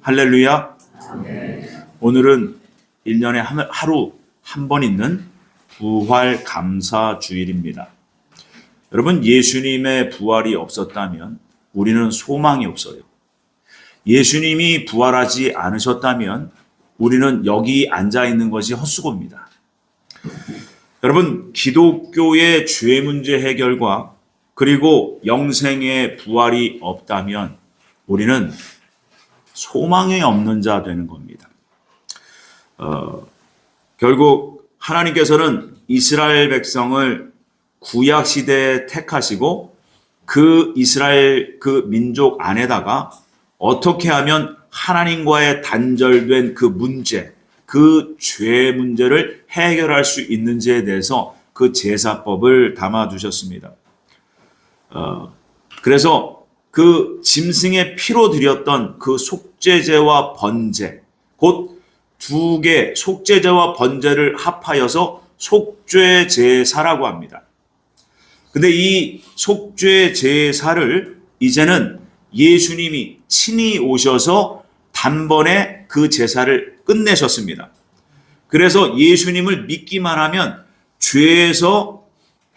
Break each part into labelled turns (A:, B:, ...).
A: 할렐루야. 오늘은 1년에 하루 한 번 있는 부활 감사 주일입니다. 여러분, 예수님의 부활이 없었다면 우리는 소망이 없어요. 예수님이 부활하지 않으셨다면 우리는 여기 앉아 있는 것이 헛수고입니다. 여러분, 기독교의 죄 문제 해결과 그리고 영생의 부활이 없다면 우리는 소망이 없는 자 되는 겁니다. 결국 하나님께서는 이스라엘 백성을 구약 시대에 택하시고 그 이스라엘 그 민족 안에다가 어떻게 하면 하나님과의 단절된 그 문제, 그 죄 문제를 해결할 수 있는지에 대해서 그 제사법을 담아두셨습니다. 그래서 그 짐승의 피로 드렸던 그 속죄제와 번제, 곧 두 개 속죄제와 번제를 합하여서 속죄제사라고 합니다. 근데 이 속죄제사를 이제는 예수님이 친히 오셔서 단번에 그 제사를 끝내셨습니다. 그래서 예수님을 믿기만 하면 죄에서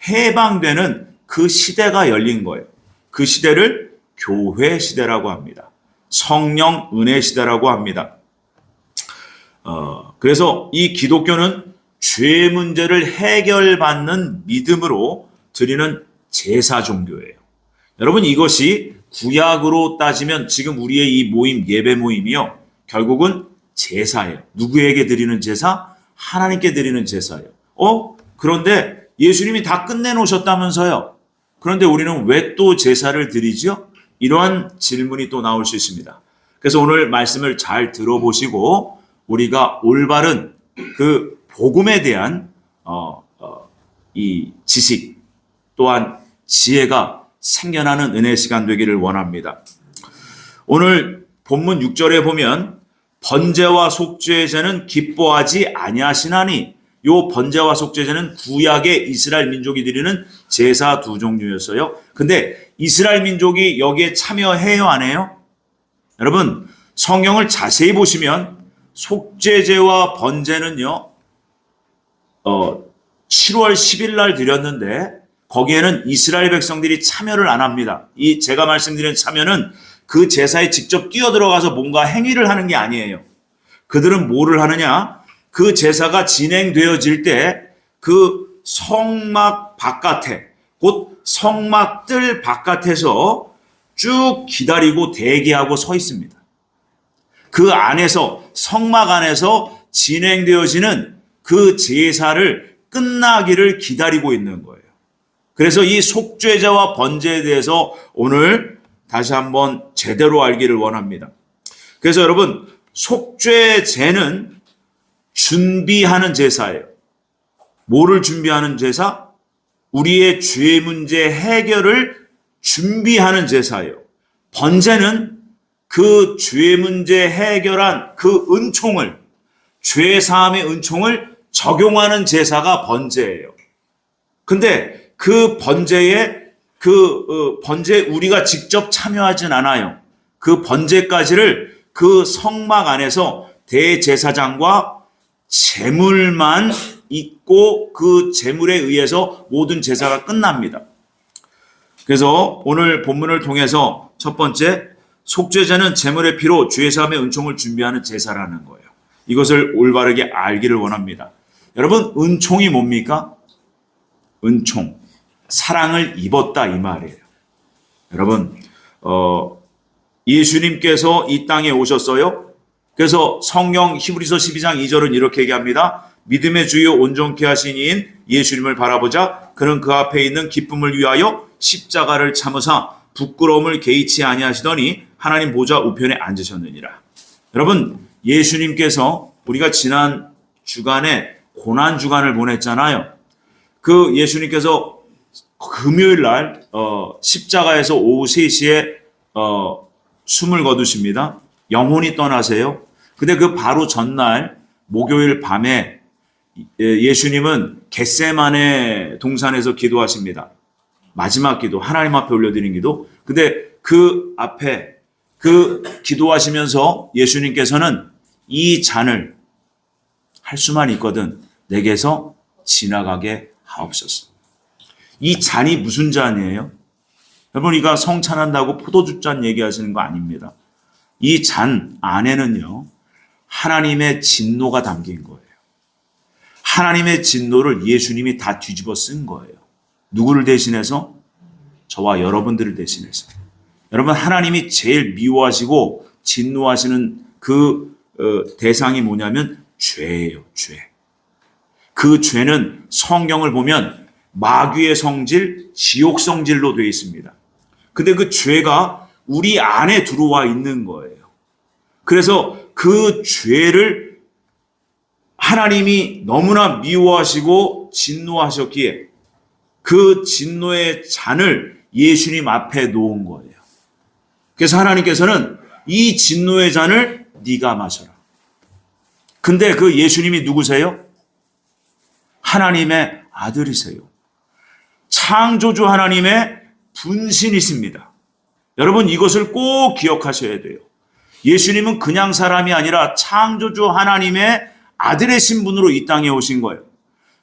A: 해방되는 그 시대가 열린 거예요. 그 시대를 교회 시대라고 합니다. 성령 은혜 시대라고 합니다. 그래서 이 기독교는 죄 문제를 해결받는 믿음으로 드리는 제사 종교예요. 여러분, 이것이 구약으로 따지면 지금 우리의 이 모임, 예배 모임이요, 결국은 제사예요. 누구에게 드리는 제사? 하나님께 드리는 제사예요. 그런데 예수님이 다 끝내놓으셨다면서요. 그런데 우리는 왜 또 제사를 드리죠? 이러한 질문이 또 나올 수 있습니다. 그래서 오늘 말씀을 잘 들어보시고 우리가 올바른 그 복음에 대한 이 지식 또한 지혜가 생겨나는 은혜 시간 되기를 원합니다. 오늘 본문 6절에 보면 번제와 속죄제는 기뻐하지 아니하시나니, 요 번제와 속죄제는 구약의 이스라엘 민족이 드리는 제사 두 종류였어요. 근데 이스라엘 민족이 여기에 참여해요, 안 해요? 여러분, 성경을 자세히 보시면 속죄제와 번제는요, 7월 10일 날 드렸는데 거기에는 이스라엘 백성들이 참여를 안 합니다. 이 제가 말씀드린 참여는 그 제사에 직접 뛰어들어가서 뭔가 행위를 하는 게 아니에요. 그들은 뭐를 하느냐? 그 제사가 진행되어질 때 그 성막 바깥에, 곧 성막들 바깥에서 쭉 기다리고 대기하고 서 있습니다. 그 안에서, 성막 안에서 진행되어지는 그 제사를 끝나기를 기다리고 있는 거예요. 그래서 이 속죄제와 번제에 대해서 오늘 다시 한번 제대로 알기를 원합니다. 그래서 여러분, 속죄제는 준비하는 제사예요. 뭐를 준비하는 제사? 우리의 죄 문제 해결을 준비하는 제사예요. 번제는 그 죄 문제 해결한 그 은총을, 죄 사함의 은총을 적용하는 제사가 번제예요. 근데 그 번제에 번제에 우리가 직접 참여하진 않아요. 그 번제까지를 그 성막 안에서 대제사장과 제물만 있고 그 제물에 의해서 모든 제사가 끝납니다. 그래서 오늘 본문을 통해서 첫 번째, 속죄제는 제물의 피로 죄 사함의 은총을 준비하는 제사라는 거예요. 이것을 올바르게 알기를 원합니다. 여러분, 은총이 뭡니까? 은총, 사랑을 입었다 이 말이에요. 여러분, 예수님께서 이 땅에 오셨어요. 그래서 성경 히브리서 12장 2절은 이렇게 얘기합니다. 믿음의 주요 온전케 하신 이인 예수님을 바라보자. 그는 그 앞에 있는 기쁨을 위하여 십자가를 참으사 부끄러움을 개의치 아니하시더니 하나님 보좌 우편에 앉으셨느니라. 여러분, 예수님께서 우리가 지난 주간에 고난 주간을 보냈잖아요. 그 예수님께서 금요일 날 십자가에서 오후 3시에 숨을 거두십니다. 영혼이 떠나세요. 근데 그 바로 전날 목요일 밤에 예수님은 겟세마네 동산에서 기도하십니다. 마지막 기도, 하나님 앞에 올려드린 기도. 근데 그 앞에 그 기도하시면서 예수님께서는 이 잔을 할 수만 있거든 내게서 지나가게 하옵소서. 이 잔이 무슨 잔이에요? 여러분, 이거 성찬한다고 포도주 잔 얘기하시는 거 아닙니다. 이 잔 안에는요, 하나님의 진노가 담긴 거예요. 하나님의 진노를 예수님이 다 뒤집어 쓴 거예요. 누구를 대신해서? 저와 여러분들을 대신해서. 여러분, 하나님이 제일 미워하시고 진노하시는 그 대상이 뭐냐면 죄예요, 죄. 그 죄는 성경을 보면 마귀의 성질, 지옥 성질로 되어 있습니다. 근데 그 죄가 우리 안에 들어와 있는 거예요. 그래서 그 죄를 하나님이 너무나 미워하시고 진노하셨기에 그 진노의 잔을 예수님 앞에 놓은 거예요. 그래서 하나님께서는 이 진노의 잔을 네가 마셔라. 근데 그 예수님이 누구세요? 하나님의 아들이세요. 창조주 하나님의 분신이십니다. 여러분, 이것을 꼭 기억하셔야 돼요. 예수님은 그냥 사람이 아니라 창조주 하나님의 아들의 신분으로 이 땅에 오신 거예요.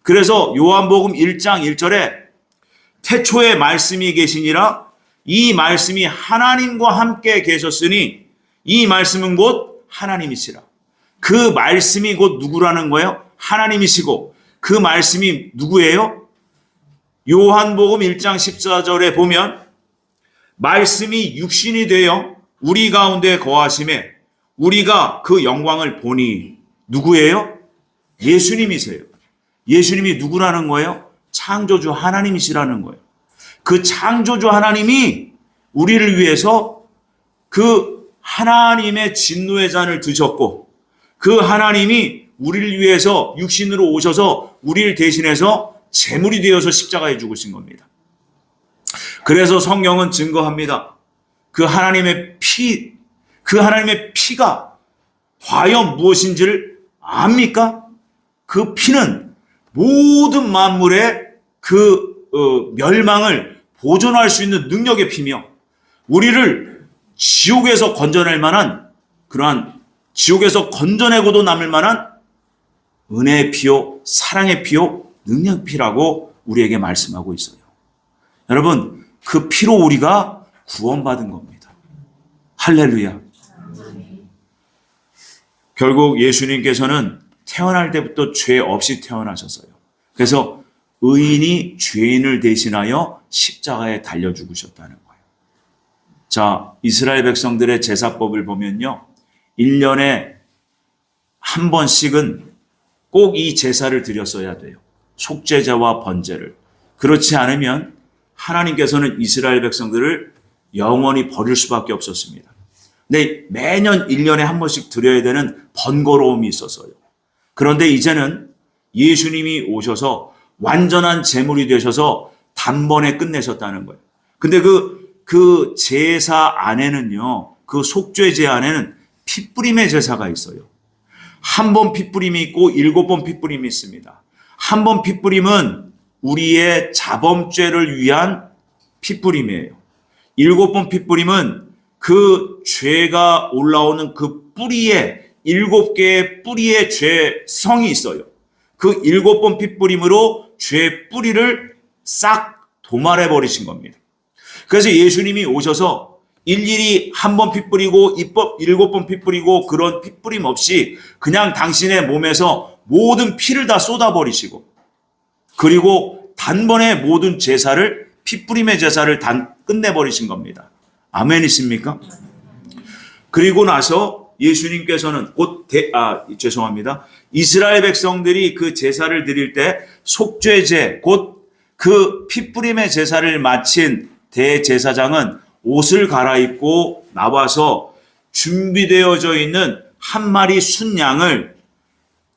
A: 그래서 요한복음 1장 1절에 태초에 말씀이 계시니라, 이 말씀이 하나님과 함께 계셨으니 이 말씀은 곧 하나님이시라. 그 말씀이 곧 누구라는 거예요? 하나님이시고 그 말씀이 누구예요? 요한복음 1장 14절에 보면 말씀이 육신이 되어 우리 가운데 거하심에 우리가 그 영광을 보니 누구예요? 예수님이세요. 예수님이 누구라는 거예요? 창조주 하나님이시라는 거예요. 그 창조주 하나님이 우리를 위해서 그 하나님의 진노의 잔을 드셨고 그 하나님이 우리를 위해서 육신으로 오셔서 우리를 대신해서 제물이 되어서 십자가에 죽으신 겁니다. 그래서 성경은 증거합니다. 그 하나님의 피가 과연 무엇인지를 압니까? 그 피는 모든 만물의 멸망을 보존할 수 있는 능력의 피며 우리를 지옥에서 건져낼 만한 그러한 지옥에서 건져내고도 남을 만한 은혜의 피요, 사랑의 피요, 능력 피라고 우리에게 말씀하고 있어요. 여러분, 그 피로 우리가 구원받은 겁니다. 할렐루야. 결국 예수님께서는 태어날 때부터 죄 없이 태어나셨어요. 그래서 의인이 죄인을 대신하여 십자가에 달려 죽으셨다는 거예요. 자, 이스라엘 백성들의 제사법을 보면요, 1년에 한 번씩은 꼭 이 제사를 드렸어야 돼요. 속죄제와 번제를. 그렇지 않으면 하나님께서는 이스라엘 백성들을 영원히 버릴 수밖에 없었습니다. 근데 매년 1년에 한 번씩 드려야 되는 번거로움이 있었어요. 그런데 이제는 예수님이 오셔서 완전한 제물이 되셔서 단번에 끝내셨다는 거예요. 근데 그 제사 안에는요, 그 속죄제 안에는 핏뿌림의 제사가 있어요. 한 번 핏뿌림이 있고 7번 핏뿌림이 있습니다. 한 번 핏뿌림은 우리의 자범죄를 위한 핏뿌림이에요. 7번 핏뿌림은 그 죄가 올라오는 그 뿌리에 7개의 뿌리의 죄성이 있어요. 그 7번 핏뿌림으로 죄 뿌리를 싹 도말해 버리신 겁니다. 그래서 예수님이 오셔서 일일이 한 번 피 뿌리고 7번 피 뿌리고 그런 피 뿌림 없이 그냥 당신의 몸에서 모든 피를 다 쏟아버리시고 그리고 단번에 모든 제사를 피 뿌림의 제사를 끝내버리신 겁니다. 아멘이십니까? 그리고 나서 예수님께서는 이스라엘 백성들이 그 제사를 드릴 때 속죄제 곧 그 피 뿌림의 제사를 마친 대제사장은 옷을 갈아입고 나와서 준비되어져 있는 한 마리 순양을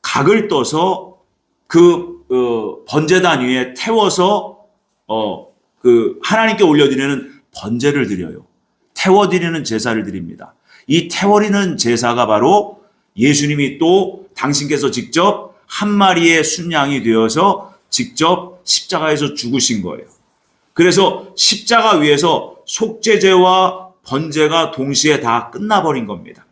A: 각을 떠서 그 번제단 위에 태워서 하나님께 올려드리는 번제를 드려요. 태워드리는 제사를 드립니다. 이 태워드리는 제사가 바로 예수님이 또 당신께서 직접 한 마리의 순양이 되어서 직접 십자가에서 죽으신 거예요. 그래서 십자가 위에서 속죄제와 번제가 동시에 다 끝나버린 겁니다.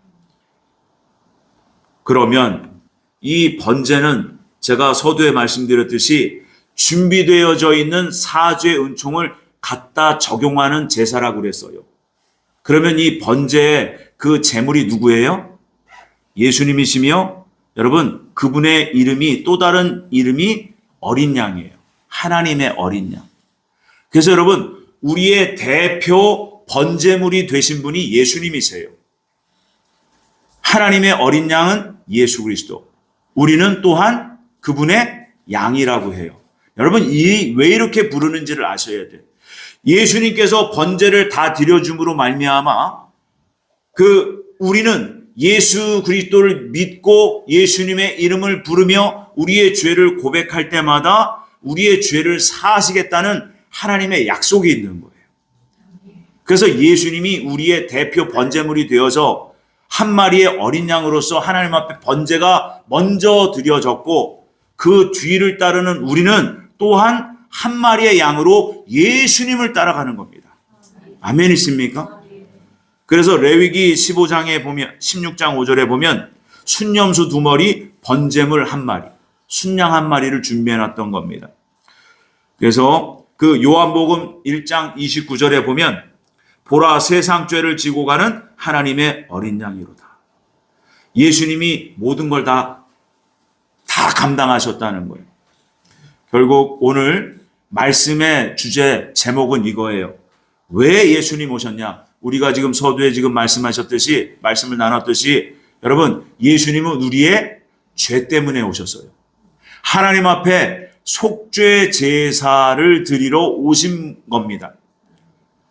A: 그러면 이 번제는 제가 서두에 말씀드렸듯이 준비되어져 있는 사죄의 은총을 갖다 적용하는 제사라고 그랬어요. 그러면 이 번제의 그 제물이 누구예요? 예수님이시며 여러분 그분의 이름이 또 다른 이름이 어린 양이에요. 하나님의 어린 양. 그래서 여러분 우리의 대표 번제물이 되신 분이 예수님이세요. 하나님의 어린 양은 예수 그리스도. 우리는 또한 그분의 양이라고 해요. 여러분 왜 이렇게 부르는지를 아셔야 돼요. 예수님께서 번제를 다 드려줌으로 말미암아 우리는 예수 그리스도를 믿고 예수님의 이름을 부르며 우리의 죄를 고백할 때마다 우리의 죄를 사하시겠다는 하나님의 약속이 있는 거예요. 그래서 예수님이 우리의 대표 번제물이 되어서 한 마리의 어린 양으로서 하나님 앞에 번제가 먼저 드려졌고 그 뒤를 따르는 우리는 또한 한 마리의 양으로 예수님을 따라가는 겁니다. 아멘이십니까? 그래서 레위기 15장에 보면 16장 5절에 보면 순염소 2마리, 번제물 1마리, 순양 1마리를 준비해 놨던 겁니다. 그래서 그 요한복음 1장 29절에 보면 보라 세상 죄를 지고 가는 하나님의 어린 양이로다. 예수님이 모든 걸 다 감당하셨다는 거예요. 결국 오늘 말씀의 주제 제목은 이거예요. 왜 예수님 오셨냐? 우리가 지금 서두에 지금 말씀을 나눴듯이 여러분 예수님은 우리의 죄 때문에 오셨어요. 하나님 앞에 속죄 제사를 드리러 오신 겁니다.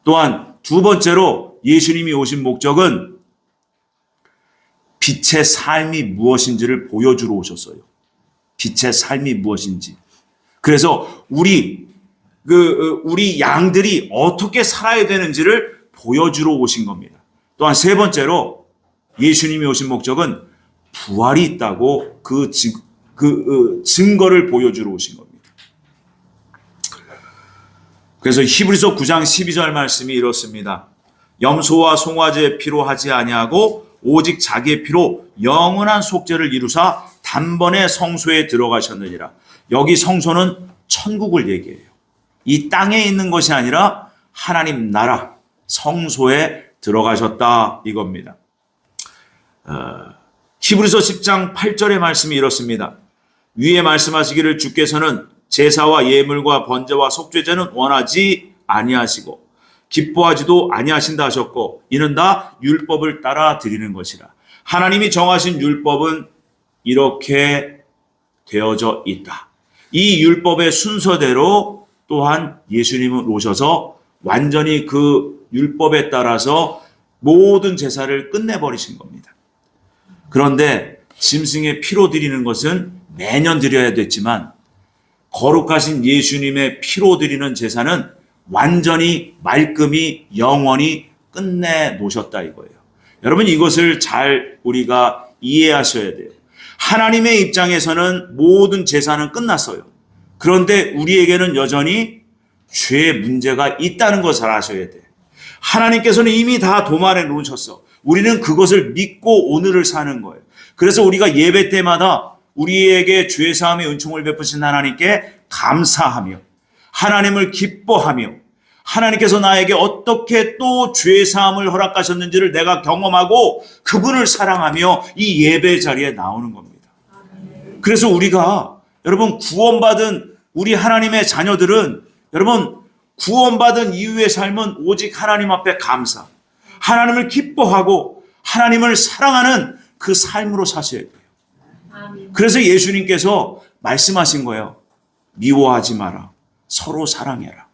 A: 또한 두 번째로 예수님이 오신 목적은 빛의 삶이 무엇인지를 보여주러 오셨어요. 빛의 삶이 무엇인지. 그래서 우리 양들이 어떻게 살아야 되는지를 보여주러 오신 겁니다. 또한 세 번째로 예수님이 오신 목적은 부활이 있다고 그 증거를 보여주러 오신 겁니다. 그래서 히브리서 9장 12절 말씀이 이렇습니다. 염소와 송아지의 피로 하지 아니하고 오직 자기의 피로 영원한 속죄를 이루사 단번에 성소에 들어가셨느니라. 여기 성소는 천국을 얘기해요. 이 땅에 있는 것이 아니라 하나님 나라 성소에 들어가셨다 이겁니다. 히브리서 10장 8절의 말씀이 이렇습니다. 위에 말씀하시기를 주께서는 제사와 예물과 번제와 속죄제는 원하지 아니하시고 기뻐하지도 아니하신다 하셨고 이는 다 율법을 따라 드리는 것이라. 하나님이 정하신 율법은 이렇게 되어져 있다. 이 율법의 순서대로 또한 예수님은 오셔서 완전히 그 율법에 따라서 모든 제사를 끝내버리신 겁니다. 그런데 짐승의 피로 드리는 것은 매년 드려야 됐지만 거룩하신 예수님의 피로 드리는 제사는 완전히 말끔히 영원히 끝내 놓으셨다 이거예요. 여러분 이것을 잘 우리가 이해하셔야 돼요. 하나님의 입장에서는 모든 제사는 끝났어요. 그런데 우리에게는 여전히 죄의 문제가 있다는 것을 아셔야 돼요. 하나님께서는 이미 다 도말해 놓으셨어. 우리는 그것을 믿고 오늘을 사는 거예요. 그래서 우리가 예배 때마다 우리에게 죄사함의 은총을 베푸신 하나님께 감사하며 하나님을 기뻐하며 하나님께서 나에게 어떻게 또 죄사함을 허락하셨는지를 내가 경험하고 그분을 사랑하며 이 예배 자리에 나오는 겁니다. 그래서 우리가 여러분 구원받은 우리 하나님의 자녀들은 여러분 구원받은 이후의 삶은 오직 하나님 앞에 감사, 하나님을 기뻐하고 하나님을 사랑하는 그 삶으로 사셔야 돼요. 그래서 예수님께서 말씀하신 거예요. 미워하지 마라. 서로 사랑해라.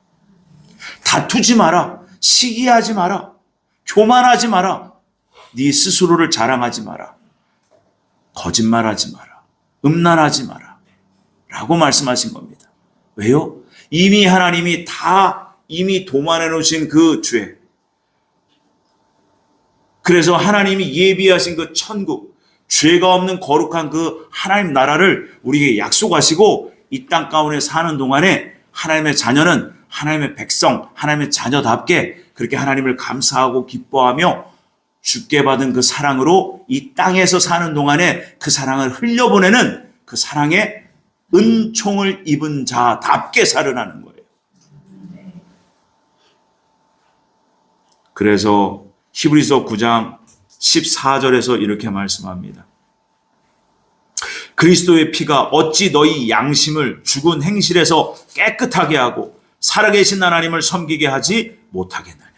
A: 다투지 마라. 시기하지 마라. 교만하지 마라. 네 스스로를 자랑하지 마라. 거짓말하지 마라. 음란하지 마라. 라고 말씀하신 겁니다. 왜요? 이미 하나님이 이미 도만해 놓으신 그 죄. 그래서 하나님이 예비하신 그 천국, 죄가 없는 거룩한 그 하나님 나라를 우리에게 약속하시고 이 땅 가운데 사는 동안에 하나님의 자녀는 하나님의 백성, 하나님의 자녀답게 그렇게 하나님을 감사하고 기뻐하며 주께 받은 그 사랑으로 이 땅에서 사는 동안에 그 사랑을 흘려보내는 그 사랑의 은총을 입은 자답게 살으라는 거예요. 그래서 히브리서 9장 14절에서 이렇게 말씀합니다. 그리스도의 피가 어찌 너희 양심을 죽은 행실에서 깨끗하게 하고 살아계신 하나님을 섬기게 하지 못하겠느냐.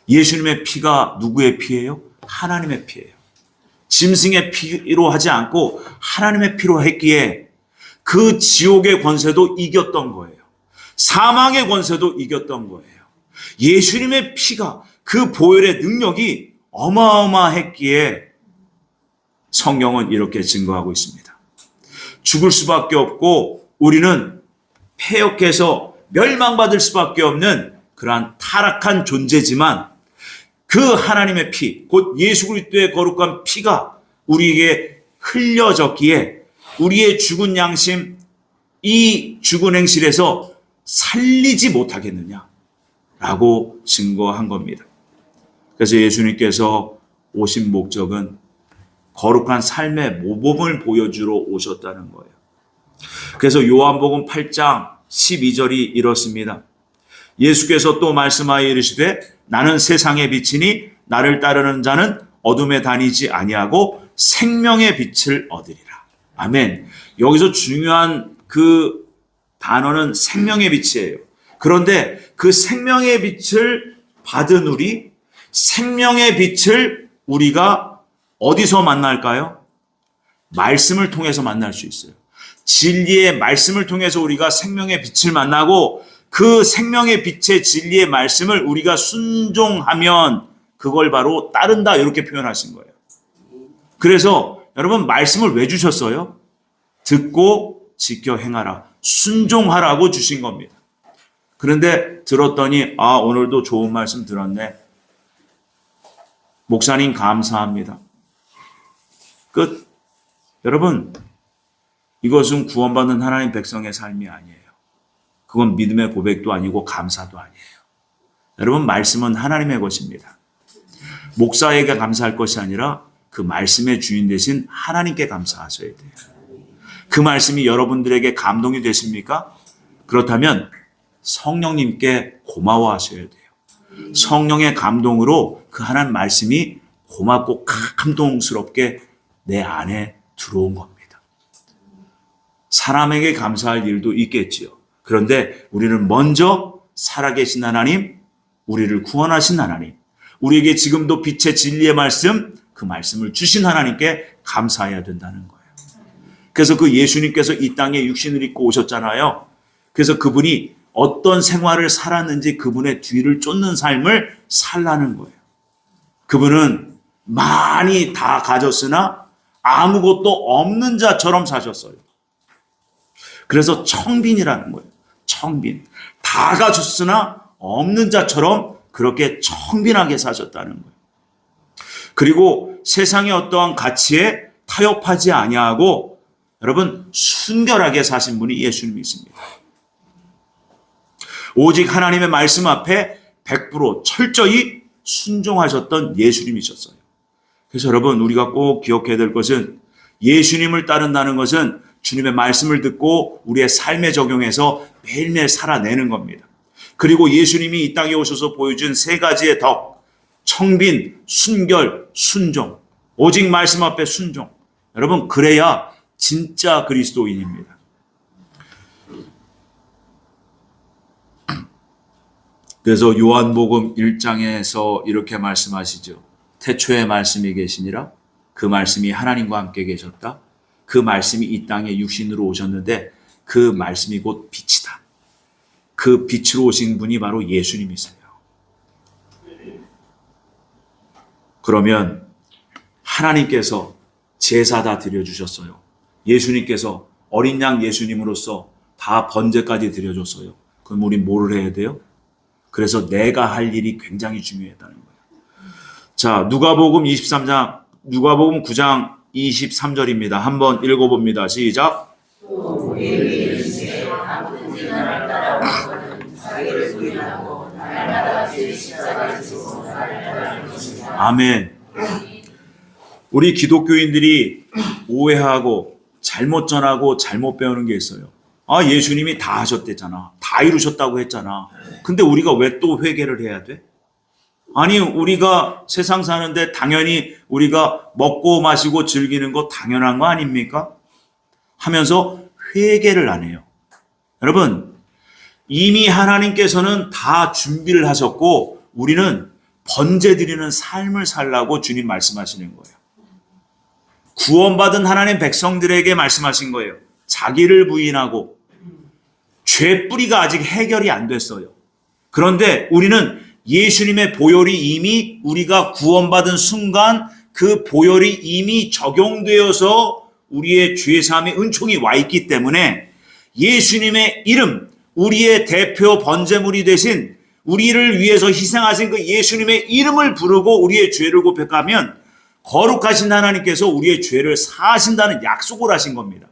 A: 예수님의 피가 누구의 피예요? 하나님의 피예요. 짐승의 피로 하지 않고 하나님의 피로 했기에 그 지옥의 권세도 이겼던 거예요. 사망의 권세도 이겼던 거예요. 예수님의 피가 그 보혈의 능력이 어마어마했기에 성경은 이렇게 증거하고 있습니다. 죽을 수밖에 없고 우리는 패역해서 멸망받을 수밖에 없는 그러한 타락한 존재지만 그 하나님의 피, 곧 예수 그리스도의 거룩한 피가 우리에게 흘려졌기에 우리의 죽은 양심, 이 죽은 행실에서 살리지 못하겠느냐라고 증거한 겁니다. 그래서 예수님께서 오신 목적은 거룩한 삶의 모범을 보여주러 오셨다는 거예요. 그래서 요한복음 8장 12절이 이렇습니다. 예수께서 또 말씀하여 이르시되 나는 세상의 빛이니 나를 따르는 자는 어둠에 다니지 아니하고 생명의 빛을 얻으리라. 아멘. 여기서 중요한 그 단어는 생명의 빛이에요. 그런데 그 생명의 빛을 받은 우리, 생명의 빛을 우리가 어디서 만날까요? 말씀을 통해서 만날 수 있어요. 진리의 말씀을 통해서 우리가 생명의 빛을 만나고 그 생명의 빛의 진리의 말씀을 우리가 순종하면 그걸 바로 따른다 이렇게 표현하신 거예요. 그래서 여러분 말씀을 왜 주셨어요? 듣고 지켜 행하라. 순종하라고 주신 겁니다. 그런데 들었더니 오늘도 좋은 말씀 들었네. 목사님 감사합니다. 끝. 여러분 이것은 구원받는 하나님 백성의 삶이 아니에요. 그건 믿음의 고백도 아니고 감사도 아니에요. 여러분 말씀은 하나님의 것입니다. 목사에게 감사할 것이 아니라 그 말씀의 주인 되신 하나님께 감사하셔야 돼요. 그 말씀이 여러분들에게 감동이 되십니까? 그렇다면 성령님께 고마워하셔야 돼요. 성령의 감동으로 그 하나님 말씀이 고맙고 감동스럽게 내 안에 들어온 겁니다. 사람에게 감사할 일도 있겠지요. 그런데 우리는 먼저 살아계신 하나님, 우리를 구원하신 하나님, 우리에게 지금도 빛의 진리의 말씀, 그 말씀을 주신 하나님께 감사해야 된다는 거예요. 그래서 그 예수님께서 이 땅에 육신을 입고 오셨잖아요. 그래서 그분이 어떤 생활을 살았는지 그분의 뒤를 쫓는 삶을 살라는 거예요. 그분은 많이 다 가졌으나 아무것도 없는 자처럼 사셨어요. 그래서 청빈이라는 거예요. 청빈. 다 가졌으나 없는 자처럼 그렇게 청빈하게 사셨다는 거예요. 그리고 세상의 어떠한 가치에 타협하지 아니하고 여러분 순결하게 사신 분이 예수님이십니다. 오직 하나님의 말씀 앞에 100% 철저히 순종하셨던 예수님이셨어요. 그래서 여러분 우리가 꼭 기억해야 될 것은 예수님을 따른다는 것은 주님의 말씀을 듣고 우리의 삶에 적용해서 매일매일 살아내는 겁니다. 그리고 예수님이 이 땅에 오셔서 보여준 세 가지의 덕, 청빈, 순결, 순종. 오직 말씀 앞에 순종. 여러분 그래야 진짜 그리스도인입니다. 그래서 요한복음 1장에서 이렇게 말씀하시죠. 태초에 말씀이 계시니라. 그 말씀이 하나님과 함께 계셨다. 그 말씀이 이 땅에 육신으로 오셨는데 그 말씀이 곧 빛이다. 그 빛으로 오신 분이 바로 예수님이세요. 그러면 하나님께서 제사 다 드려주셨어요. 예수님께서 어린 양 예수님으로서 다 번제까지 드려줬어요. 그럼 우리 뭐를 해야 돼요? 그래서 내가 할 일이 굉장히 중요하다는 거예요. 자, 누가복음 9장 23절입니다. 한번 읽어봅니다. 시작. 아멘. 우리 기독교인들이 오해하고 잘못 전하고 잘못 배우는 게 있어요. 아, 예수님이 다 하셨대잖아. 다 이루셨다고 했잖아. 근데 우리가 왜 또 회개를 해야 돼? 아니, 우리가 세상 사는데 당연히 우리가 먹고 마시고 즐기는 거 당연한 거 아닙니까? 하면서 회개를 안 해요. 여러분, 이미 하나님께서는 다 준비를 하셨고 우리는 번제 드리는 삶을 살라고 주님 말씀하시는 거예요. 구원받은 하나님 백성들에게 말씀하신 거예요. 자기를 부인하고 죄 뿌리가 아직 해결이 안 됐어요. 그런데 우리는 예수님의 보혈이 이미 우리가 구원받은 순간 그 보혈이 이미 적용되어서 우리의 죄사함의 은총이 와 있기 때문에 예수님의 이름, 우리의 대표 번제물이 되신 우리를 위해서 희생하신 그 예수님의 이름을 부르고 우리의 죄를 고백하면 거룩하신 하나님께서 우리의 죄를 사하신다는 약속을 하신 겁니다.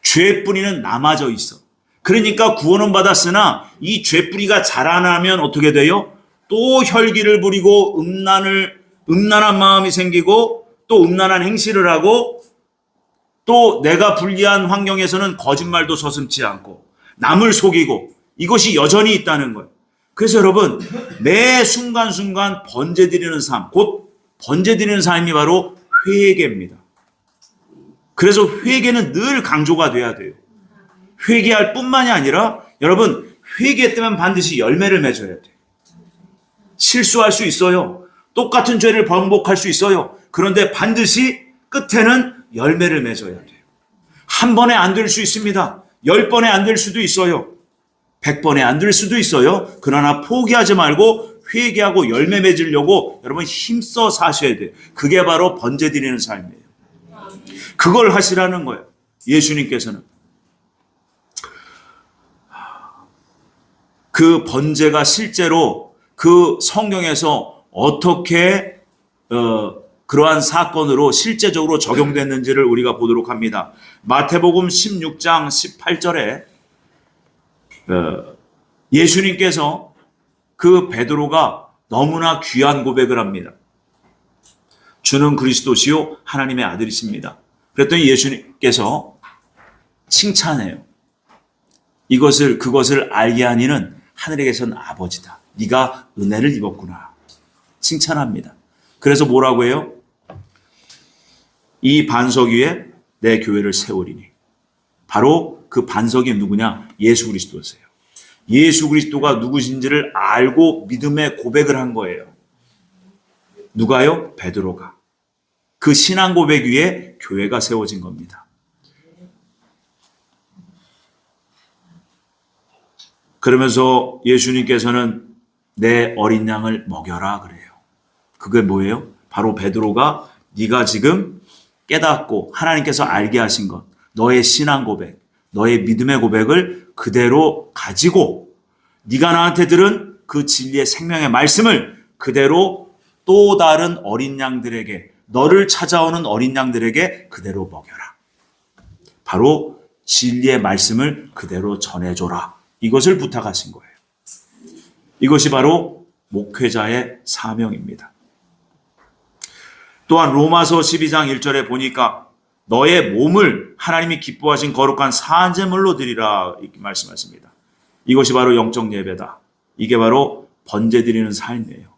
A: 죄뿌리는 남아져 있어. 그러니까 구원은 받았으나 이 죄뿌리가 자라나면 어떻게 돼요? 또 혈기를 부리고 음란한 마음이 생기고 또 음란한 행실을 하고 또 내가 불리한 환경에서는 거짓말도 서슴지 않고 남을 속이고 이것이 여전히 있다는 거예요. 그래서 여러분, 매 순간순간 번제 드리는 삶, 곧 번제 드리는 삶이 바로 회개입니다. 그래서 회개는 늘 강조가 돼야 돼요. 회개할 뿐만이 아니라 여러분, 회개했다면 반드시 열매를 맺어야 돼요. 실수할 수 있어요. 똑같은 죄를 반복할 수 있어요. 그런데 반드시 끝에는 열매를 맺어야 돼요. 한 번에 안 될 수 있습니다. 10번에 안 될 수도 있어요. 100번에 안 될 수도 있어요. 그러나 포기하지 말고 회개하고 열매 맺으려고 여러분 힘써 사셔야 돼요. 그게 바로 번제 드리는 삶이에요. 그걸 하시라는 거예요. 예수님께서는. 그 번제가 실제로 그 성경에서 어떻게 그러한 사건으로 실제적으로 적용됐는지를 우리가 보도록 합니다. 마태복음 16장 18절에 예수님께서 그 베드로가 너무나 귀한 고백을 합니다. 주는 그리스도시요 하나님의 아들이십니다. 그랬더니 예수님께서 칭찬해요. 그것을 알게 하니는 하늘에 계신 아버지다. 네가 은혜를 입었구나. 칭찬합니다. 그래서 뭐라고 해요? 이 반석 위에 내 교회를 세우리니. 바로 그 반석이 누구냐? 예수 그리스도세요. 예수 그리스도가 누구신지를 알고 믿음의 고백을 한 거예요. 누가요? 베드로가. 그 신앙 고백 위에 교회가 세워진 겁니다. 그러면서 예수님께서는 내 어린 양을 먹여라 그래요. 그게 뭐예요? 바로 베드로가 네가 지금 깨닫고 하나님께서 알게 하신 것, 너의 신앙 고백, 너의 믿음의 고백을 그대로 가지고 네가 나한테 들은 그 진리의 생명의 말씀을 그대로 또 다른 어린 양들에게, 너를 찾아오는 어린 양들에게 그대로 먹여라. 바로 진리의 말씀을 그대로 전해줘라. 이것을 부탁하신 거예요. 이것이 바로 목회자의 사명입니다. 또한 로마서 12장 1절에 보니까 너의 몸을 하나님이 기뻐하신 거룩한 산제물로 드리라 이렇게 말씀하십니다. 이것이 바로 영적 예배다. 이게 바로 번제 드리는 삶이에요.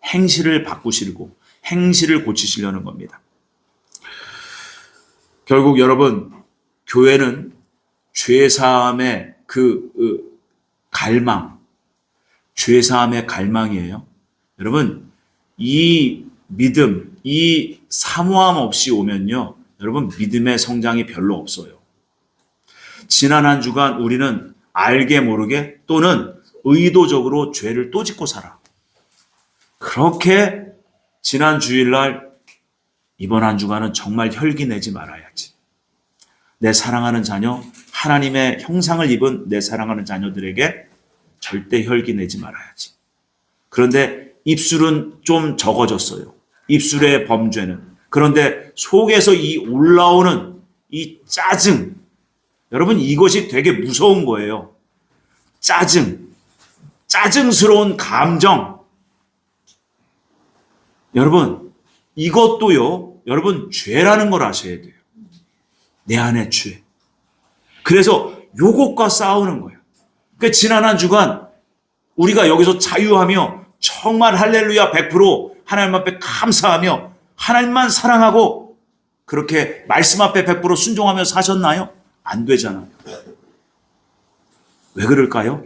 A: 행실을 바꾸시고 행실을 고치시려는 겁니다. 결국 여러분, 교회는 죄사함의 갈망, 죄사함의 갈망이에요. 여러분, 이 믿음, 이 사모함 없이 오면요, 여러분 믿음의 성장이 별로 없어요. 지난 한 주간 우리는 알게 모르게 또는 의도적으로 죄를 또 짓고 살아. 그렇게 지난 주일날 이번 한 주간은 정말 혈기 내지 말아야지. 내 사랑하는 자녀, 하나님의 형상을 입은 내 사랑하는 자녀들에게 절대 혈기 내지 말아야지. 그런데 입술은 좀 적어졌어요. 입술의 범죄는. 그런데 속에서 이 올라오는 이 짜증, 여러분 이것이 되게 무서운 거예요. 짜증. 짜증스러운 감정. 여러분, 이것도요, 여러분, 죄라는 걸 아셔야 돼요. 내 안의 죄. 그래서 요것과 싸우는 거예요. 그러니까 지난 한 주간 우리가 여기서 자유하며 정말 할렐루야 100% 하나님 앞에 감사하며 하나님만 사랑하고 그렇게 말씀 앞에 100% 순종하며 사셨나요? 안 되잖아요. 왜 그럴까요?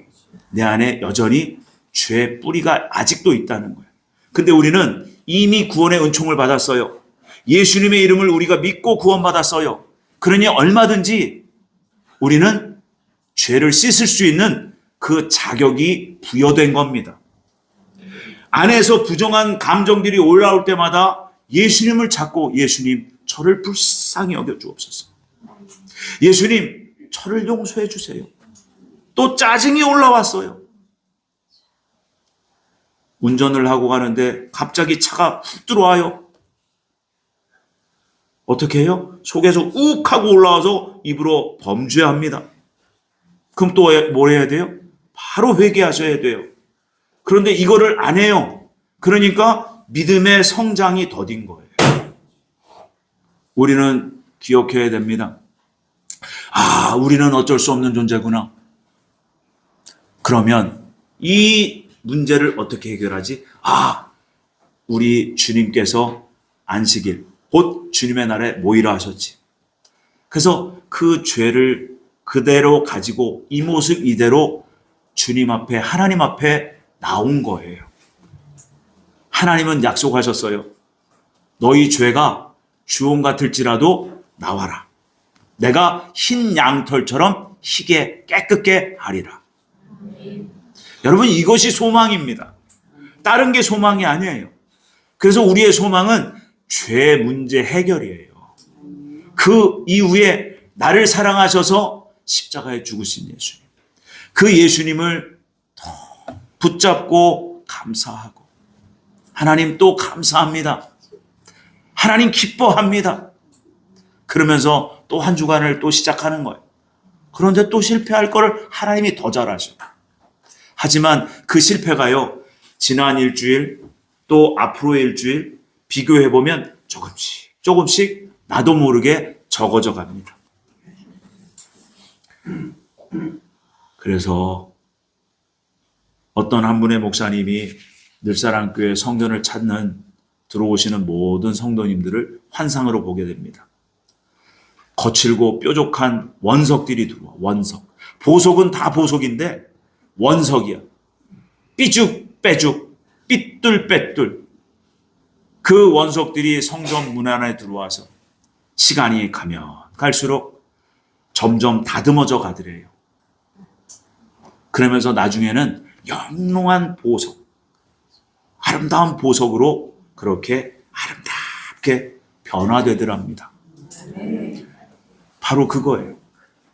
A: 내 안에 여전히 죄의 뿌리가 아직도 있다는 거예요. 근데 우리는 이미 구원의 은총을 받았어요. 예수님의 이름을 우리가 믿고 구원받았어요. 그러니 얼마든지 우리는 죄를 씻을 수 있는 그 자격이 부여된 겁니다. 안에서 부정한 감정들이 올라올 때마다 예수님을 찾고 예수님 저를 불쌍히 여겨 주옵소서. 예수님 저를 용서해 주세요. 또 짜증이 올라왔어요. 운전을 하고 가는데 갑자기 차가 훅 들어와요. 어떻게 해요? 속에서 욱 하고 올라와서 입으로 범죄합니다. 그럼 또 뭘 해야 돼요? 바로 회개하셔야 돼요. 그런데 이거를 안 해요. 그러니까 믿음의 성장이 더딘 거예요. 우리는 기억해야 됩니다. 아, 우리는 어쩔 수 없는 존재구나. 그러면 이 문제를 어떻게 해결하지? 아, 우리 주님께서 안식일, 곧 주님의 날에 모이라 하셨지. 그래서 그 죄를 그대로 가지고 이 모습 이대로 주님 앞에, 하나님 앞에 나온 거예요. 하나님은 약속하셨어요. 너희 죄가 주홍 같을지라도 나와라. 내가 흰 양털처럼 희게 깨끗게 하리라. 여러분, 이것이 소망입니다. 다른 게 소망이 아니에요. 그래서 우리의 소망은 죄 문제 해결이에요. 그 이후에 나를 사랑하셔서 십자가에 죽으신 예수님. 그 예수님을 더 붙잡고 감사하고 하나님 또 감사합니다. 하나님 기뻐합니다. 그러면서 또 한 주간을 또 시작하는 거예요. 그런데 또 실패할 거를 하나님이 더 잘하셔. 하지만 그 실패가요, 지난 일주일 또 앞으로의 일주일 비교해보면 조금씩 나도 모르게 적어져 갑니다. 그래서 어떤 한 분의 목사님이 늘사랑교회 성전을 찾는 들어오시는 모든 성도님들을 환상으로 보게 됩니다. 거칠고 뾰족한 원석들이 들어와. 원석. 보석은 다 보석인데 원석이야. 삐죽빼죽, 삐뚤빼뚤. 그 원석들이 성전 문 안에 들어와서 시간이 가면 갈수록 점점 다듬어져 가더래요. 그러면서 나중에는 영롱한 보석, 아름다운 보석으로 그렇게 아름답게 변화되더랍니다. 바로 그거예요.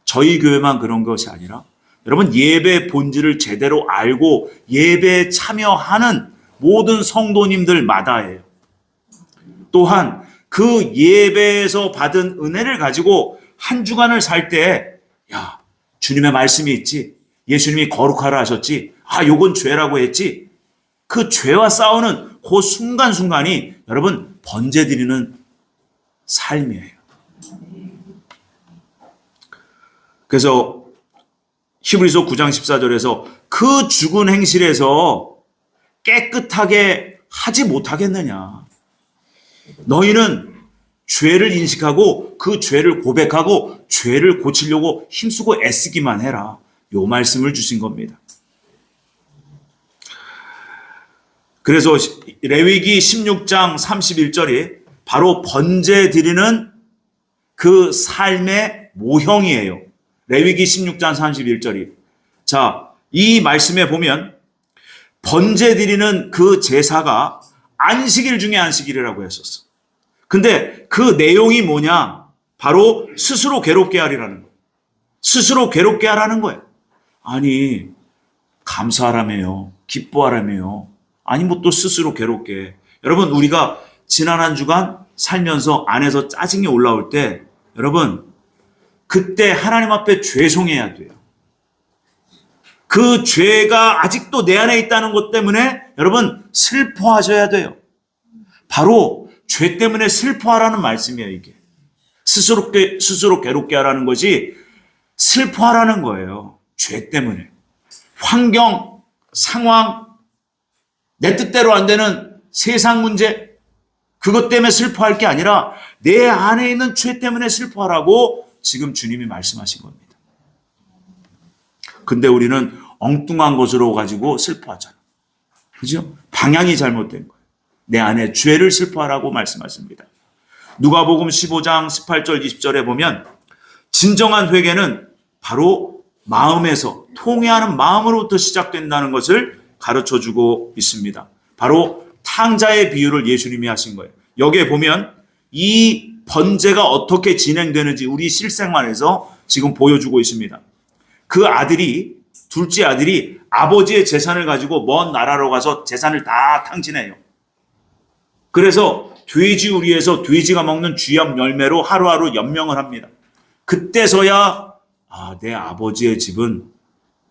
A: 저희 교회만 그런 것이 아니라 여러분, 예배 본질을 제대로 알고 예배에 참여하는 모든 성도님들마다예요. 또한 그 예배에서 받은 은혜를 가지고 한 주간을 살 때, 야, 주님의 말씀이 있지. 예수님이 거룩하라 하셨지. 아, 요건 죄라고 했지. 그 죄와 싸우는 그 순간순간이 여러분 번제 드리는 삶이에요. 그래서 히브리서 9장 14절에서 그 죽은 행실에서 깨끗하게 하지 못하겠느냐. 너희는 죄를 인식하고 그 죄를 고백하고 죄를 고치려고 힘쓰고 애쓰기만 해라. 요 말씀을 주신 겁니다. 그래서 레위기 16장 31절이 바로 번제 드리는 그 삶의 모형이에요. 레위기 16장 31절이. 자, 이 말씀에 보면 번제 드리는 그 제사가 안식일 중에 안식일이라고 했었어. 근데 그 내용이 뭐냐? 바로 스스로 괴롭게 하리라는 거예요. 스스로 괴롭게 하라는 거예요. 아니, 감사하라며요. 기뻐하라며요. 아니, 뭐 또 스스로 괴롭게 해. 여러분, 우리가 지난 한 주간 살면서 안에서 짜증이 올라올 때, 여러분, 그때 하나님 앞에 죄송해야 돼요. 그 죄가 아직도 내 안에 있다는 것 때문에 여러분 슬퍼하셔야 돼요. 바로 죄 때문에 슬퍼하라는 말씀이에요, 이게. 스스로 괴롭게 하라는 것이 슬퍼하라는 거예요. 죄 때문에. 환경, 상황, 내 뜻대로 안 되는 세상 문제, 그것 때문에 슬퍼할 게 아니라 내 안에 있는 죄 때문에 슬퍼하라고 지금 주님이 말씀하신 겁니다. 근데 우리는 엉뚱한 것으로 가지고 슬퍼하잖아. 그죠? 방향이 잘못된 거예요. 내 안에 죄를 슬퍼하라고 말씀하십니다. 누가복음 15장 18절 20절에 보면 진정한 회개는 바로 마음에서 통회하는 마음으로부터 시작된다는 것을 가르쳐주고 있습니다. 바로 탕자의 비유를 예수님이 하신 거예요. 여기에 보면 이 번제가 어떻게 진행되는지 우리 실생활에서 지금 보여주고 있습니다. 그 아들이, 둘째 아들이 아버지의 재산을 가지고 먼 나라로 가서 재산을 다 탕진해요. 그래서 돼지 우리에서 돼지가 먹는 쥐염 열매로 하루하루 연명을 합니다. 그때서야 내 아버지의 집은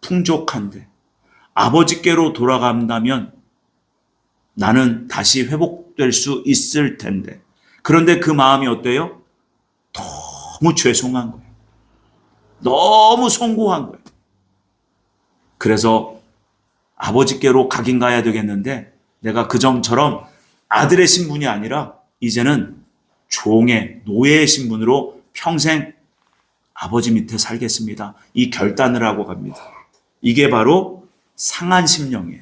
A: 풍족한데 아버지께로 돌아간다면 나는 다시 회복될 수 있을 텐데. 그런데 그 마음이 어때요? 너무 죄송한 거예요. 너무 송구한 거예요. 그래서 아버지께로 가긴 가야 되겠는데 내가 그전처럼 아들의 신분이 아니라 이제는 종의 노예의 신분으로 평생 아버지 밑에 살겠습니다. 이 결단을 하고 갑니다. 이게 바로 상한 심령이에요.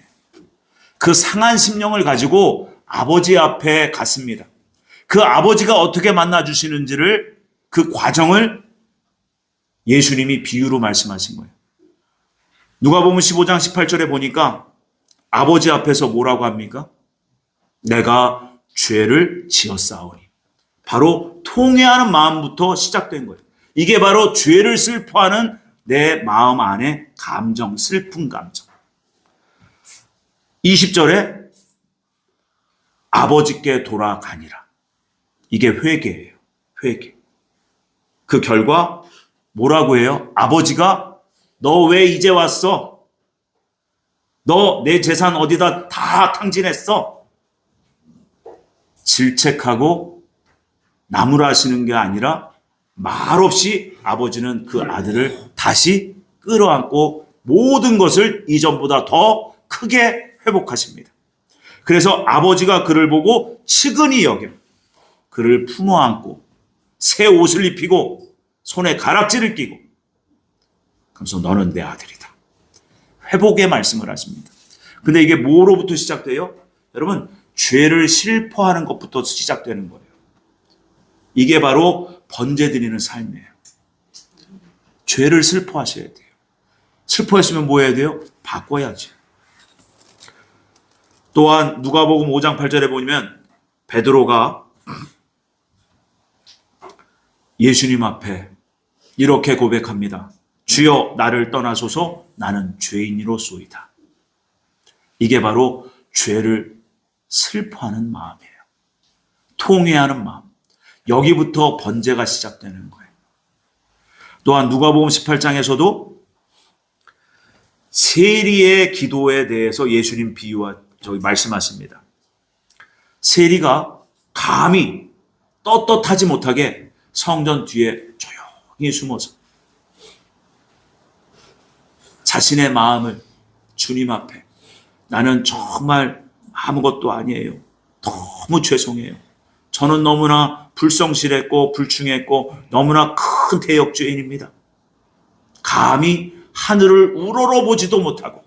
A: 그 상한 심령을 가지고 아버지 앞에 갔습니다. 그 아버지가 어떻게 만나주시는지를, 그 과정을 예수님이 비유로 말씀하신 거예요. 누가복음 15장 18절에 보니까 아버지 앞에서 뭐라고 합니까? 내가 죄를 지었사오니. 바로 통회하는 마음부터 시작된 거예요. 이게 바로 죄를 슬퍼하는 내 마음 안에 감정, 슬픈 감정. 20절에 아버지께 돌아가니라. 이게 회개예요. 회개. 그 결과 뭐라고 해요? 아버지가 너 왜 이제 왔어? 너 내 재산 어디다 다 탕진했어? 질책하고 나무라시는 게 아니라 말없이 아버지는 그 아들을 다시 끌어안고 모든 것을 이전보다 더 크게 회복하십니다. 그래서 아버지가 그를 보고 측은히 여겨 그를 품어 안고 새 옷을 입히고 손에 가락지를 끼고, 그래서 너는 내 아들이다. 회복의 말씀을 하십니다. 근데 이게 뭐로부터 시작돼요? 여러분, 죄를 슬퍼하는 것부터 시작되는 거예요. 이게 바로 번제 드리는 삶이에요. 죄를 슬퍼하셔야 돼요. 슬퍼했으면 뭐 해야 돼요? 바꿔야지. 또한 누가복음 5장 8절에 보면 베드로가 예수님 앞에 이렇게 고백합니다. 주여 나를 떠나소서, 나는 죄인이로소이다. 이게 바로 죄를 슬퍼하는 마음이에요. 통회하는 마음. 여기부터 번제가 시작되는 거예요. 또한 누가복음 18장에서도 세리의 기도에 대해서 예수님 말씀하십니다. 세리가 감히 떳떳하지 못하게 성전 뒤에 조용히 숨어서 자신의 마음을 주님 앞에, 나는 정말 아무것도 아니에요. 너무 죄송해요. 저는 너무나 불성실했고 불충했고 너무나 큰 대역죄인입니다. 감히 하늘을 우러러보지도 못하고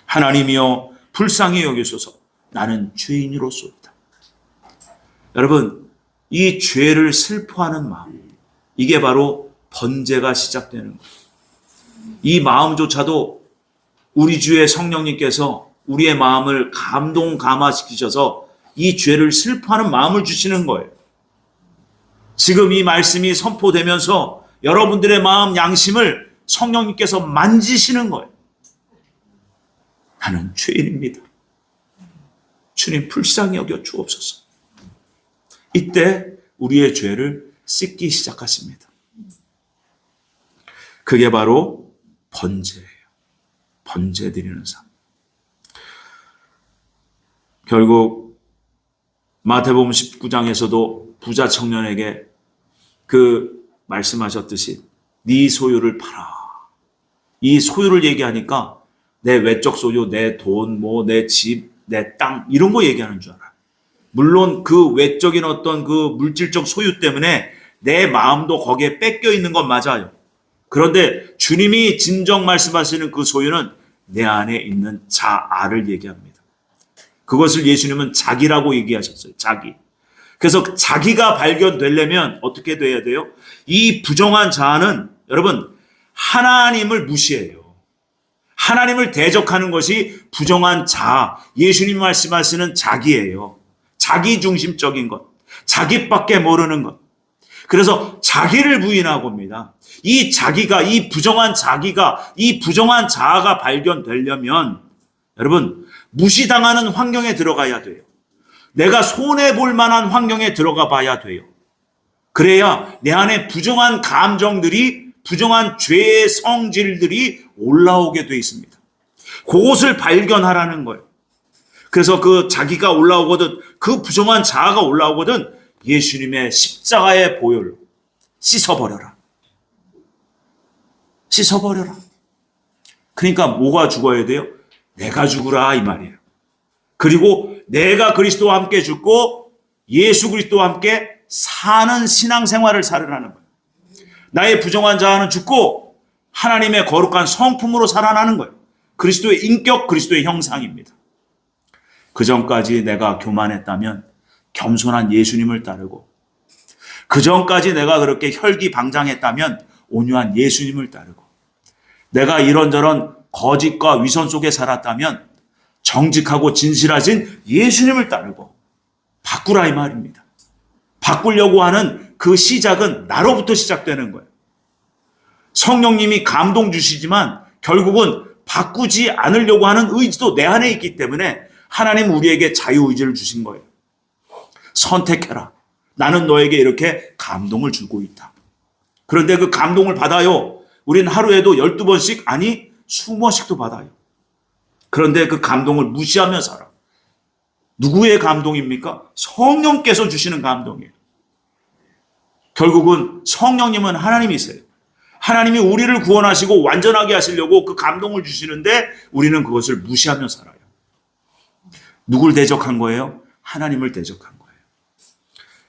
A: 하나님이여 불쌍히 여기소서, 나는 죄인으로소이다. 여러분, 이 죄를 슬퍼하는 마음, 이게 바로 번제가 시작되는 거예요. 이 마음조차도 우리 주의 성령님께서 우리의 마음을 감화시키셔서 이 죄를 슬퍼하는 마음을 주시는 거예요. 지금 이 말씀이 선포되면서 여러분들의 마음 양심을 성령님께서 만지시는 거예요. 나는 죄인입니다. 주님 불쌍히 여겨 주옵소서. 이때 우리의 죄를 씻기 시작하십니다. 그게 바로 번제예요. 번제드리는 삶. 결국 마태복음 19장에서도 부자 청년에게 그 말씀하셨듯이 네 소유를 팔아. 이 소유를 얘기하니까 내 외적 소유, 내 돈, 내 집, 내 땅 이런 거 얘기하는 줄 알아. 물론 그 외적인 어떤 그 물질적 소유 때문에 내 마음도 거기에 뺏겨 있는 건 맞아요. 그런데 주님이 진정 말씀하시는 그 소유는 내 안에 있는 자아를 얘기합니다. 그것을 예수님은 자기라고 얘기하셨어요. 자기. 그래서 자기가 발견되려면 어떻게 돼야 돼요? 이 부정한 자아는 여러분 하나님을 무시해요. 하나님을 대적하는 것이 부정한 자아, 예수님 말씀하시는 자기예요. 자기중심적인 것, 자기밖에 모르는 것. 그래서 자기를 부인하고 옵니다. 이 자기가, 이 부정한 자기가, 이 부정한 자아가 발견되려면 여러분 무시당하는 환경에 들어가야 돼요. 내가 손해볼 만한 환경에 들어가 봐야 돼요. 그래야 내 안에 부정한 감정들이, 부정한 죄의 성질들이 올라오게 돼 있습니다. 그것을 발견하라는 거예요. 그래서 그 자기가 올라오거든, 그 부정한 자아가 올라오거든 예수님의 십자가의 보혈로 씻어버려라. 씻어버려라. 그러니까 뭐가 죽어야 돼요? 내가 죽으라 이 말이에요. 그리고 내가 그리스도와 함께 죽고 예수 그리스도와 함께 사는 신앙생활을 살으라는 거예요. 나의 부정한 자아는 죽고 하나님의 거룩한 성품으로 살아나는 거예요. 그리스도의 인격, 그리스도의 형상입니다. 그 전까지 내가 교만했다면 겸손한 예수님을 따르고, 그 전까지 내가 그렇게 혈기방장했다면 온유한 예수님을 따르고, 내가 이런저런 거짓과 위선 속에 살았다면 정직하고 진실하신 예수님을 따르고 바꾸라 이 말입니다. 바꾸려고 하는 그 시작은 나로부터 시작되는 거예요. 성령님이 감동 주시지만 결국은 바꾸지 않으려고 하는 의지도 내 안에 있기 때문에 하나님 우리에게 자유의지를 주신 거예요. 선택해라. 나는 너에게 이렇게 감동을 주고 있다. 그런데 그 감동을 받아요. 우리는 하루에도 12번씩 아니 20번씩도 받아요. 그런데 그 감동을 무시하며 살아. 누구의 감동입니까? 성령께서 주시는 감동이에요. 결국은 성령님은 하나님이세요. 하나님이 우리를 구원하시고 완전하게 하시려고 그 감동을 주시는데 우리는 그것을 무시하며 살아요. 누굴 대적한 거예요? 하나님을 대적한 거예요.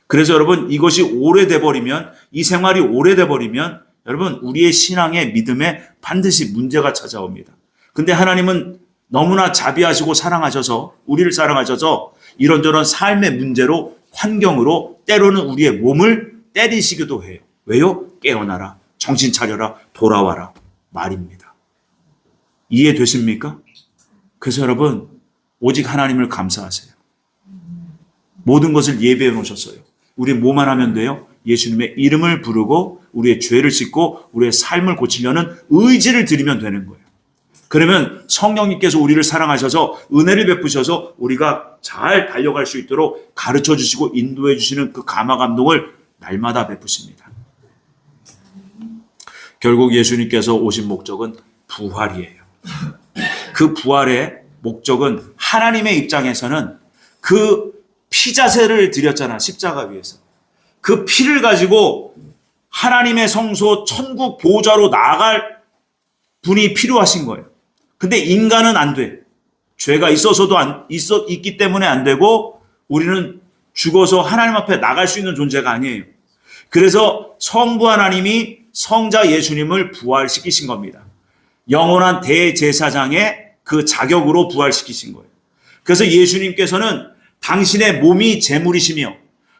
A: 그래서 여러분 이것이 오래돼 버리면, 이 생활이 오래돼 버리면 여러분 우리의 신앙의 믿음에 반드시 문제가 찾아옵니다. 근데 하나님은 너무나 자비하시고 사랑하셔서, 우리를 사랑하셔서 이런저런 삶의 문제로, 환경으로 때로는 우리의 몸을 때리시기도 해요. 왜요? 깨어나라, 정신 차려라, 돌아와라 말입니다. 이해되십니까? 그래서 여러분 오직 하나님을 감사하세요. 모든 것을 예배해 놓으셨어요. 우리 뭐만 하면 돼요? 예수님의 이름을 부르고 우리의 죄를 씻고 우리의 삶을 고치려는 의지를 드리면 되는 거예요. 그러면 성령님께서 우리를 사랑하셔서 은혜를 베푸셔서 우리가 잘 달려갈 수 있도록 가르쳐 주시고 인도해 주시는 그 감화 감동을 날마다 베푸십니다. 결국 예수님께서 오신 목적은 부활이에요. 그 부활의 목적은 하나님의 입장에서는 그 피자세를 드렸잖아, 십자가 위에서. 그 피를 가지고 하나님의 성소 천국 보좌로 나아갈 분이 필요하신 거예요. 근데 인간은 안 돼. 죄가 있어서도 있기 때문에 안 되고 우리는 죽어서 하나님 앞에 나갈 수 있는 존재가 아니에요. 그래서 성부 하나님이 성자 예수님을 부활시키신 겁니다. 영원한 대제사장의 그 자격으로 부활시키신 거예요. 그래서 예수님께서는 당신의 몸이 제물이시며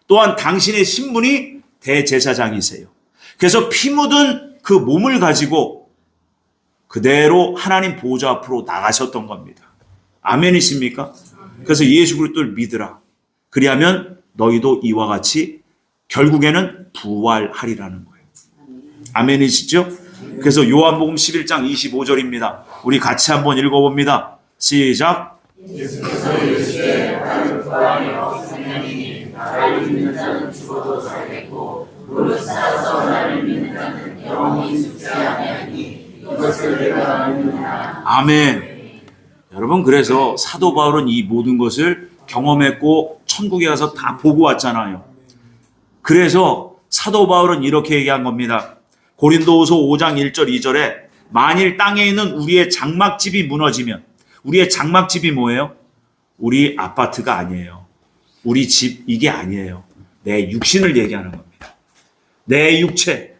A: 또한 당신의 신분이 대제사장이세요. 그래서 피 묻은 그 몸을 가지고 그대로 하나님 보좌 앞으로 나가셨던 겁니다. 아멘이십니까? 그래서 예수 그리스도를 믿으라. 그리하면 너희도 이와 같이 결국에는 부활하리라는 거예요. 아멘이시죠? 그래서 요한복음 11장 25절입니다. 우리 같이 한번 읽어봅니다. 시작.
B: 예수께서 이르시되 나는 부활이요 생명이니 나를 믿는 자는 죽어도 살겠고 무릇 살아서 나를 믿는 자는 영원히 죽지 아니하니 이것을 내가 믿느냐.
A: 아멘. 여러분, 그래서 사도 바울은 이 모든 것을 경험했고 천국에 가서 다 보고 왔잖아요. 그래서 사도 바울은 이렇게 얘기한 겁니다. 고린도후서 5장 1절 2절에 만일 땅에 있는 우리의 장막집이 무너지면, 우리의 장막집이 뭐예요? 우리 아파트가 아니에요. 우리 집 이게 아니에요. 내 육신을 얘기하는 겁니다. 내 육체.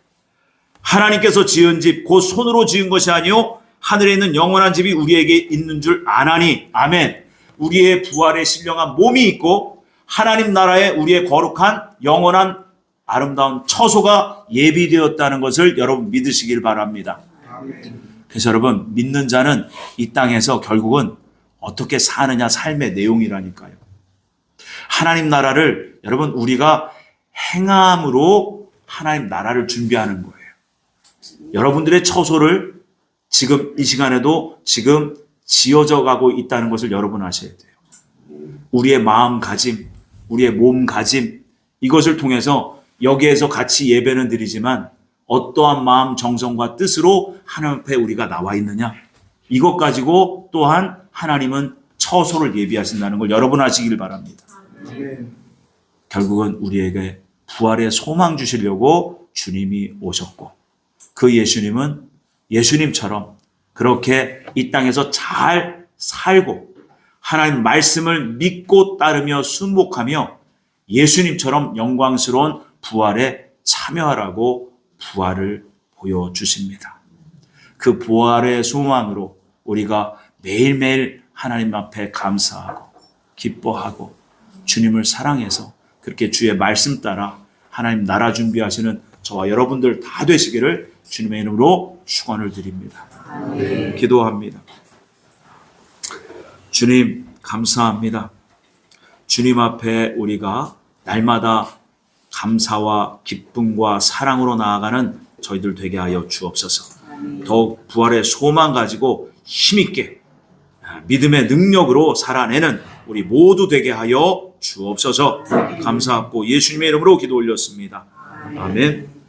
A: 하나님께서 지은 집, 곧 손으로 지은 것이 아니요 하늘에 있는 영원한 집이 우리에게 있는 줄 아나니. 아멘. 우리의 부활에 신령한 몸이 있고 하나님 나라에 우리의 거룩한 영원한 아름다운 처소가 예비되었다는 것을 여러분 믿으시길 바랍니다. 그래서 여러분, 믿는 자는 이 땅에서 결국은 어떻게 사느냐, 삶의 내용이라니까요. 하나님 나라를 여러분 우리가 행함으로 하나님 나라를 준비하는 거예요. 여러분들의 처소를 지금 이 시간에도 지금 지어져 가고 있다는 것을 여러분 아셔야 돼요. 우리의 마음가짐, 우리의 몸가짐, 이것을 통해서 여기에서 같이 예배는 드리지만 어떠한 마음, 정성과 뜻으로 하나님 앞에 우리가 나와 있느냐, 이것 가지고 또한 하나님은 처소를 예비하신다는 걸 여러분 아시길 바랍니다. 결국은 우리에게 부활의 소망 주시려고 주님이 오셨고, 그 예수님은 예수님처럼 그렇게 이 땅에서 잘 살고 하나님 말씀을 믿고 따르며 순복하며 예수님처럼 영광스러운 부활에 참여하라고 부활을 보여주십니다. 그 부활의 소망으로 우리가 매일매일 하나님 앞에 감사하고 기뻐하고 주님을 사랑해서 그렇게 주의 말씀 따라 하나님 나라 준비하시는 저와 여러분들 다 되시기를 주님의 이름으로 축원을 드립니다. 기도합니다. 주님 감사합니다. 주님 앞에 우리가 날마다 감사와 기쁨과 사랑으로 나아가는 저희들 되게 하여 주옵소서. 더욱 부활의 소망 가지고 힘있게 믿음의 능력으로 살아내는 우리 모두 되게 하여 주옵소서. 감사하고 예수님의 이름으로 기도 올렸습니다. 아멘.